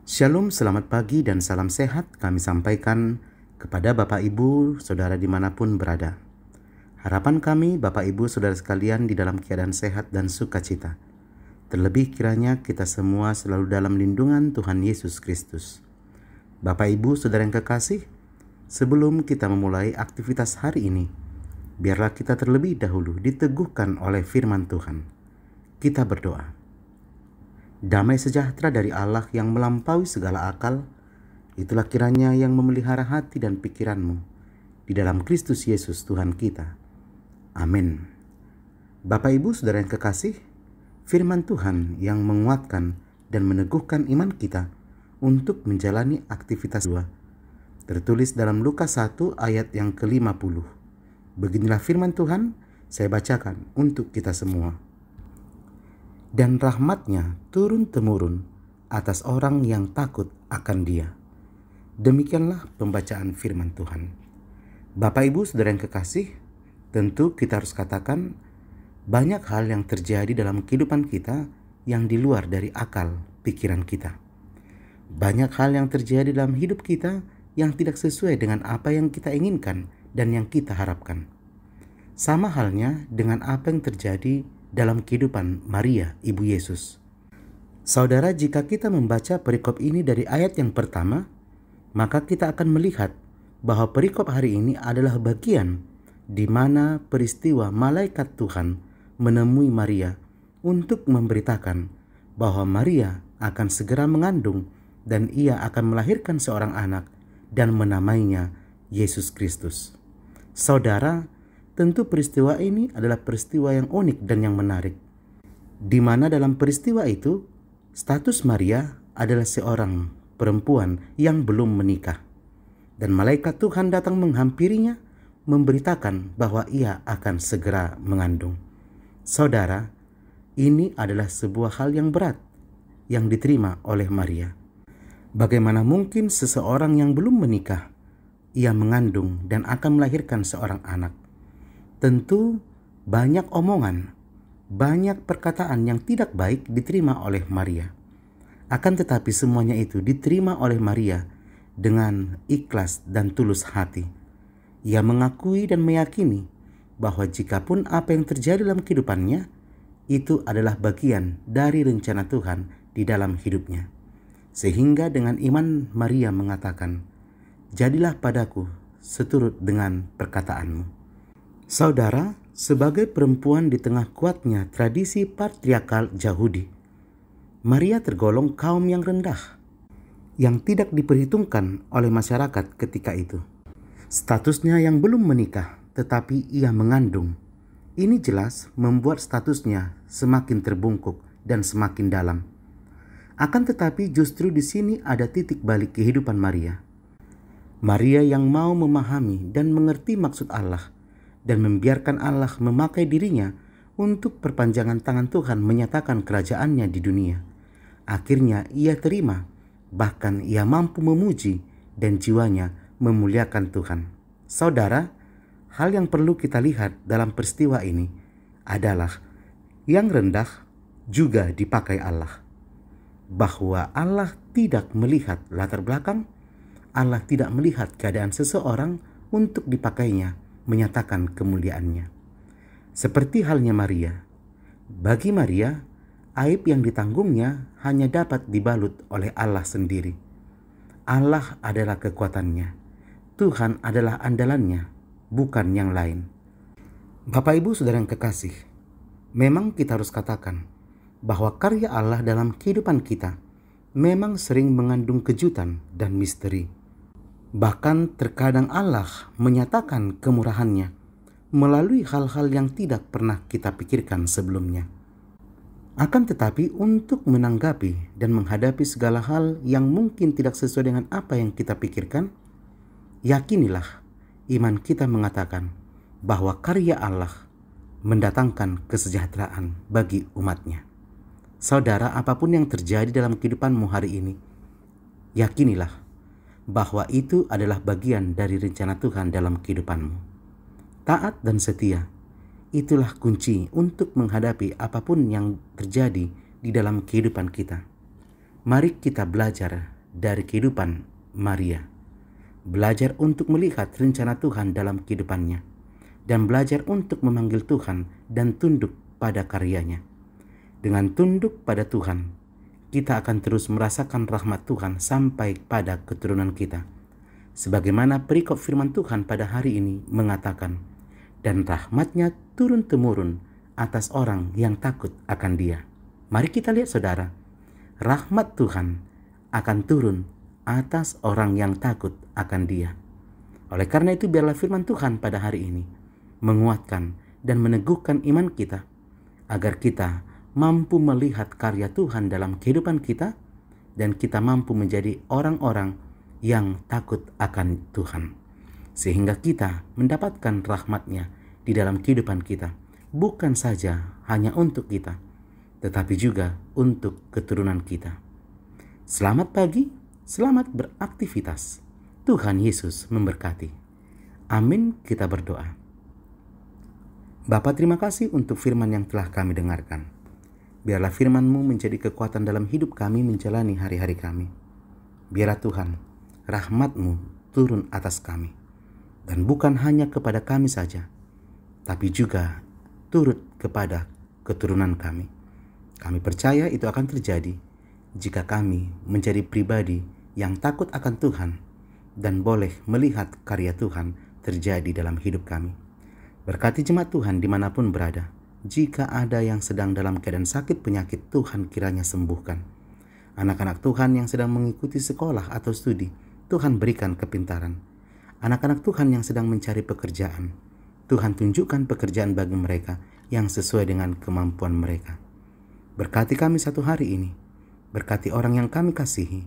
Shalom, selamat pagi dan salam sehat kami sampaikan kepada Bapak Ibu, Saudara dimanapun berada. Harapan kami Bapak Ibu Saudara sekalian di dalam keadaan sehat dan sukacita. Terlebih kiranya kita semua selalu dalam lindungan Tuhan Yesus Kristus. Bapak Ibu Saudara yang kekasih, sebelum kita memulai aktivitas hari ini, biarlah kita terlebih dahulu diteguhkan oleh firman Tuhan. Kita berdoa. Damai sejahtera dari Allah yang melampaui segala akal, itulah kiranya yang memelihara hati dan pikiranmu di dalam Kristus Yesus Tuhan kita. Amin. Bapak Ibu Saudara yang kekasih, firman Tuhan yang menguatkan dan meneguhkan iman kita untuk menjalani aktivitas 2 tertulis dalam Lukas 1 ayat yang ke-50. Beginilah firman Tuhan, saya bacakan untuk kita semua. Dan rahmatnya turun-temurun atas orang yang takut akan Dia. Demikianlah pembacaan firman Tuhan. Bapak Ibu Saudara yang kekasih, tentu kita harus katakan banyak hal yang terjadi dalam kehidupan kita yang di luar dari akal pikiran kita. Banyak hal yang terjadi dalam hidup kita yang tidak sesuai dengan apa yang kita inginkan dan yang kita harapkan. Sama halnya dengan apa yang terjadi dalam kehidupan Maria, Ibu Yesus. Saudara, jika kita membaca perikop ini dari ayat yang pertama, maka kita akan melihat bahwa perikop hari ini adalah bagian di mana peristiwa malaikat Tuhan menemui Maria untuk memberitakan bahwa Maria akan segera mengandung dan ia akan melahirkan seorang anak dan menamainya Yesus Kristus. Saudara, tentu peristiwa ini adalah peristiwa yang unik dan yang menarik, di mana dalam peristiwa itu status Maria adalah seorang perempuan yang belum menikah, dan malaikat Tuhan datang menghampirinya, memberitakan bahwa ia akan segera mengandung. Saudara, ini adalah sebuah hal yang berat yang diterima oleh Maria. Bagaimana mungkin seseorang yang belum menikah, ia mengandung dan akan melahirkan seorang anak? Tentu banyak omongan, banyak perkataan yang tidak baik diterima oleh Maria. Akan tetapi semuanya itu diterima oleh Maria dengan ikhlas dan tulus hati. Ia mengakui dan meyakini bahwa jikapun apa yang terjadi dalam kehidupannya, itu adalah bagian dari rencana Tuhan di dalam hidupnya. Sehingga dengan iman Maria mengatakan, "Jadilah padaku seturut dengan perkataanmu." Saudara, sebagai perempuan di tengah kuatnya tradisi patriarkal Yahudi, Maria tergolong kaum yang rendah, yang tidak diperhitungkan oleh masyarakat ketika itu. Statusnya yang belum menikah, tetapi ia mengandung. Ini jelas membuat statusnya semakin terbungkuk dan semakin dalam. Akan tetapi justru di sini ada titik balik kehidupan Maria. Maria yang mau memahami dan mengerti maksud Allah, dan membiarkan Allah memakai dirinya untuk perpanjangan tangan Tuhan menyatakan kerajaannya di dunia. Akhirnya ia terima, bahkan ia mampu memuji dan jiwanya memuliakan Tuhan. Saudara, hal yang perlu kita lihat dalam peristiwa ini adalah yang rendah juga dipakai Allah. Bahwa Allah tidak melihat latar belakang, Allah tidak melihat keadaan seseorang untuk dipakainya menyatakan kemuliaannya. Seperti halnya Maria. Bagi Maria, aib yang ditanggungnya hanya dapat dibalut oleh Allah sendiri. Allah adalah kekuatannya. Tuhan adalah andalannya, bukan yang lain. Bapak Ibu Saudara yang kekasih, memang kita harus katakan bahwa karya Allah dalam kehidupan kita memang sering mengandung kejutan dan misteri. Bahkan terkadang Allah menyatakan kemurahannya melalui hal-hal yang tidak pernah kita pikirkan sebelumnya. Akan tetapi untuk menanggapi dan menghadapi segala hal yang mungkin tidak sesuai dengan apa yang kita pikirkan, yakinilah iman kita mengatakan bahwa karya Allah mendatangkan kesejahteraan bagi umatnya. Saudara, apapun yang terjadi dalam kehidupanmu hari ini, yakinilah bahwa itu adalah bagian dari rencana Tuhan dalam kehidupanmu. Taat dan setia, itulah kunci untuk menghadapi apapun yang terjadi di dalam kehidupan kita. Mari kita belajar dari kehidupan Maria. Belajar untuk melihat rencana Tuhan dalam kehidupannya, dan belajar untuk memanggil Tuhan dan tunduk pada karyanya. Dengan tunduk pada Tuhan, kita akan terus merasakan rahmat Tuhan sampai pada keturunan kita. Sebagaimana perikop firman Tuhan pada hari ini mengatakan, dan rahmatnya turun-temurun atas orang yang takut akan Dia. Mari kita lihat saudara, rahmat Tuhan akan turun atas orang yang takut akan Dia. Oleh karena itu biarlah firman Tuhan pada hari ini menguatkan dan meneguhkan iman kita, agar kita mampu melihat karya Tuhan dalam kehidupan kita, dan kita mampu menjadi orang-orang yang takut akan Tuhan, sehingga kita mendapatkan rahmat-Nya di dalam kehidupan kita, bukan saja hanya untuk kita, tetapi juga untuk keturunan kita. Selamat pagi, selamat beraktivitas. Tuhan Yesus memberkati. Amin, kita berdoa. Bapa, terima kasih untuk firman yang telah kami dengarkan. Biarlah firman-Mu menjadi kekuatan dalam hidup kami menjalani hari-hari kami. Biarlah Tuhan, rahmat-Mu turun atas kami. Dan bukan hanya kepada kami saja, tapi juga turut kepada keturunan kami. Kami percaya itu akan terjadi jika kami menjadi pribadi yang takut akan Tuhan dan boleh melihat karya Tuhan terjadi dalam hidup kami. Berkati jemaat Tuhan dimanapun berada. Jika ada yang sedang dalam keadaan sakit penyakit, Tuhan kiranya sembuhkan. Anak-anak Tuhan yang sedang mengikuti sekolah atau studi, Tuhan berikan kepintaran. Anak-anak Tuhan yang sedang mencari pekerjaan, Tuhan tunjukkan pekerjaan bagi mereka yang sesuai dengan kemampuan mereka. Berkati kami satu hari ini, berkati orang yang kami kasihi,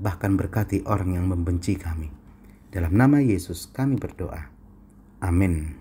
bahkan berkati orang yang membenci kami. Dalam nama Yesus kami berdoa. Amin.